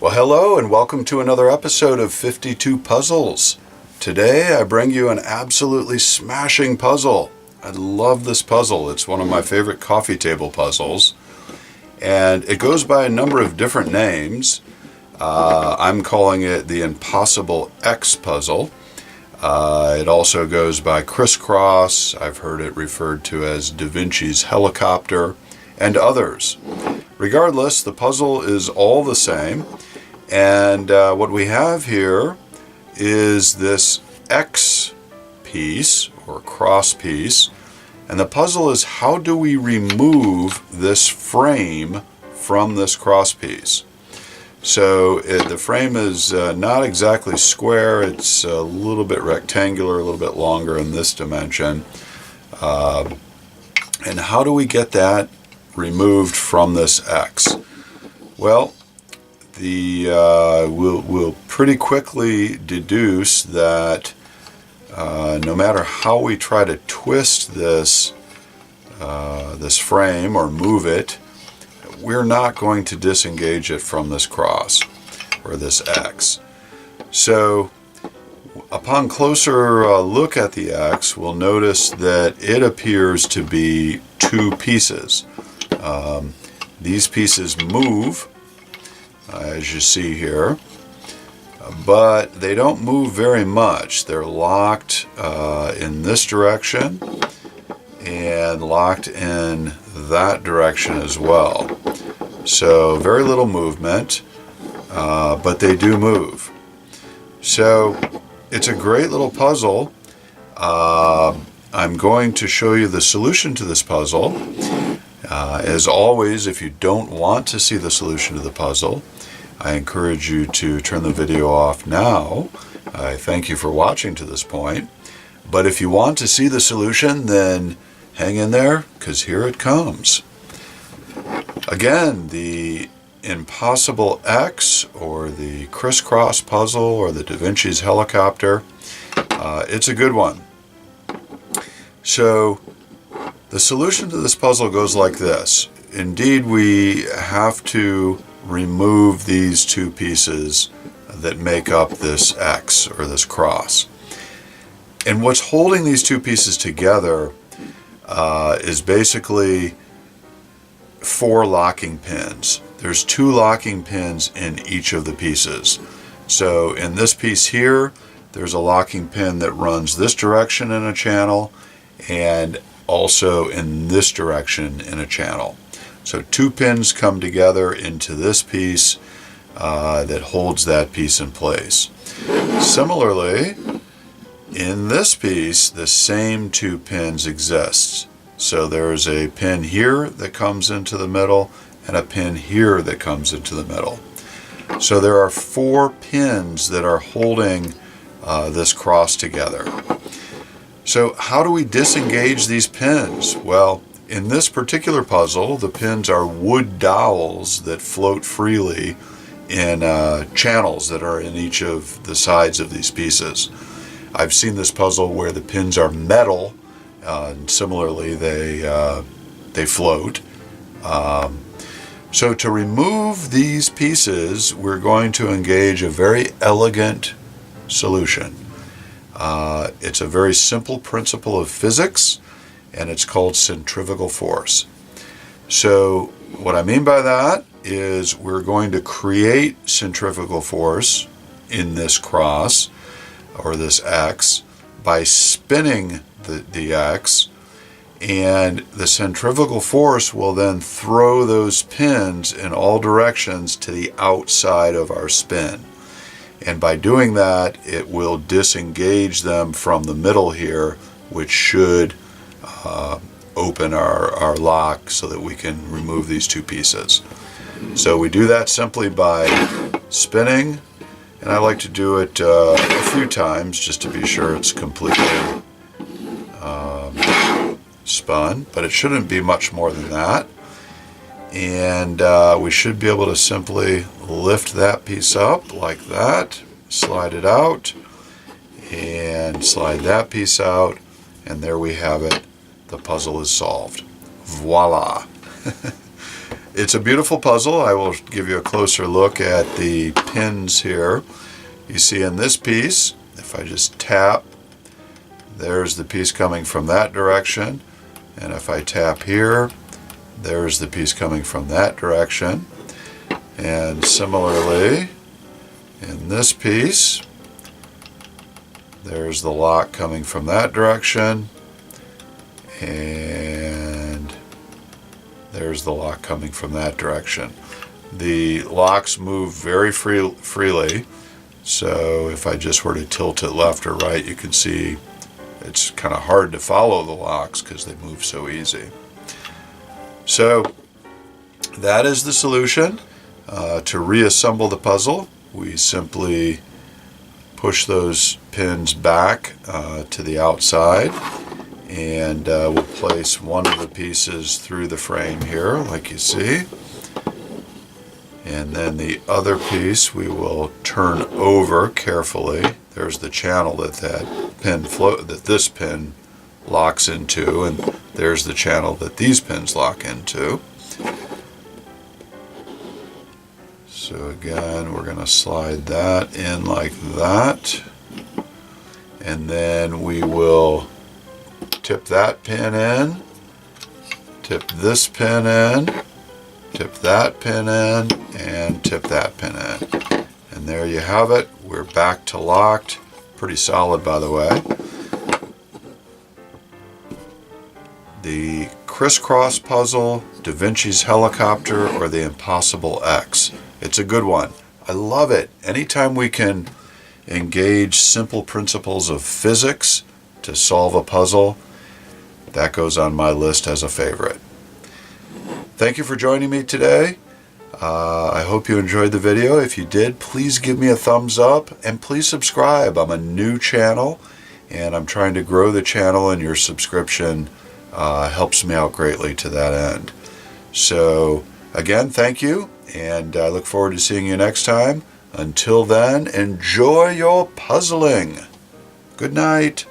Well, hello and welcome to another episode of 52 Puzzles. Today I bring you an absolutely smashing puzzle. I love this puzzle. It's one of my favorite coffee table puzzles. And it goes by a number of different names. I'm calling it the Impossible X puzzle. It also goes by Crisscross. I've heard it referred to as Da Vinci's Helicopter and others. Regardless, the puzzle is all the same. And what we have here is this X piece or cross piece. And the puzzle is, how do we remove this frame from this cross piece? So the frame is not exactly square. It's a little bit rectangular, a little bit longer in this dimension. And how do we get that removed from this X? Well, we'll pretty quickly deduce that no matter how we try to twist this frame or move it, we're not going to disengage it from this cross or this X. So upon closer look at the X, we'll notice that it appears to be two pieces. These pieces move, as you see here, but they don't move very much. They're locked in this direction and locked in that direction as well. So very little movement, but they do move. So it's a great little puzzle. I'm going to show you the solution to this puzzle. As always, if you don't want to see the solution to the puzzle, I encourage you to turn the video off now. I thank you for watching to this point. But if you want to see the solution, then hang in there, because here it comes. Again, the Impossible X, or the Crisscross puzzle, or the Da Vinci's Helicopter, it's a good one. So the solution to this puzzle goes like this. Indeed, we have to remove these two pieces that make up this X, or this cross. And what's holding these two pieces together is basically four locking pins. There's two locking pins in each of the pieces. So in this piece here, there's a locking pin that runs this direction in a channel, and also in this direction in a channel. So two pins come together into this piece that holds that piece in place. Similarly, in this piece, the same two pins exist. So there's a pin here that comes into the middle and a pin here that comes into the middle. So there are four pins that are holding this cross together. So how do we disengage these pins? Well, in this particular puzzle, the pins are wood dowels that float freely in channels that are in each of the sides of these pieces. I've seen this puzzle where the pins are metal, and similarly they float. So to remove these pieces, we're going to engage a very elegant solution. It's a very simple principle of physics, and it's called centrifugal force. So what I mean by that is we're going to create centrifugal force in this cross, or this X, by spinning the X, and the centrifugal force will then throw those pins in all directions to the outside of our spin. And by doing that, it will disengage them from the middle here, which should open our lock so that we can remove these two pieces. So we do that simply by spinning, and I like to do it a few times just to be sure it's completely spun, but it shouldn't be much more than that. And we should be able to simply lift that piece up like that, slide it out, and slide that piece out, and there we have it. The puzzle is solved. Voila! It's a beautiful puzzle. I will give you a closer look at the pins here. You see in this piece, if I just tap, there's the piece coming from that direction. And if I tap here, there's the piece coming from that direction. And similarly, in this piece, there's the lock coming from that direction. And there's the lock coming from that direction. The locks move very freely, so if I just were to tilt it left or right, you can see it's kind of hard to follow the locks because they move so easy. So that is the solution. To reassemble the puzzle, we simply push those pins back to the outside, and we'll place one of the pieces through the frame here, like you see. And then the other piece we will turn over carefully. There's the channel that this pin locks into, and there's the channel that these pins lock into. So again, we're going to slide that in like that. And then we will tip that pin in, tip this pin in, tip that pin in, and tip that pin in. And there you have it. We're back to locked. Pretty solid, by the way. The crisscross puzzle, Da Vinci's helicopter, or the Impossible X. It's a good one. I love it. Anytime we can engage simple principles of physics to solve a puzzle, that goes on my list as a favorite. Thank you for joining me today. I hope you enjoyed the video. If you did, please give me a thumbs up and please subscribe. I'm a new channel and I'm trying to grow the channel, and your subscription helps me out greatly to that end. So again, thank you, and I look forward to seeing you next time. Until then, enjoy your puzzling. Good night.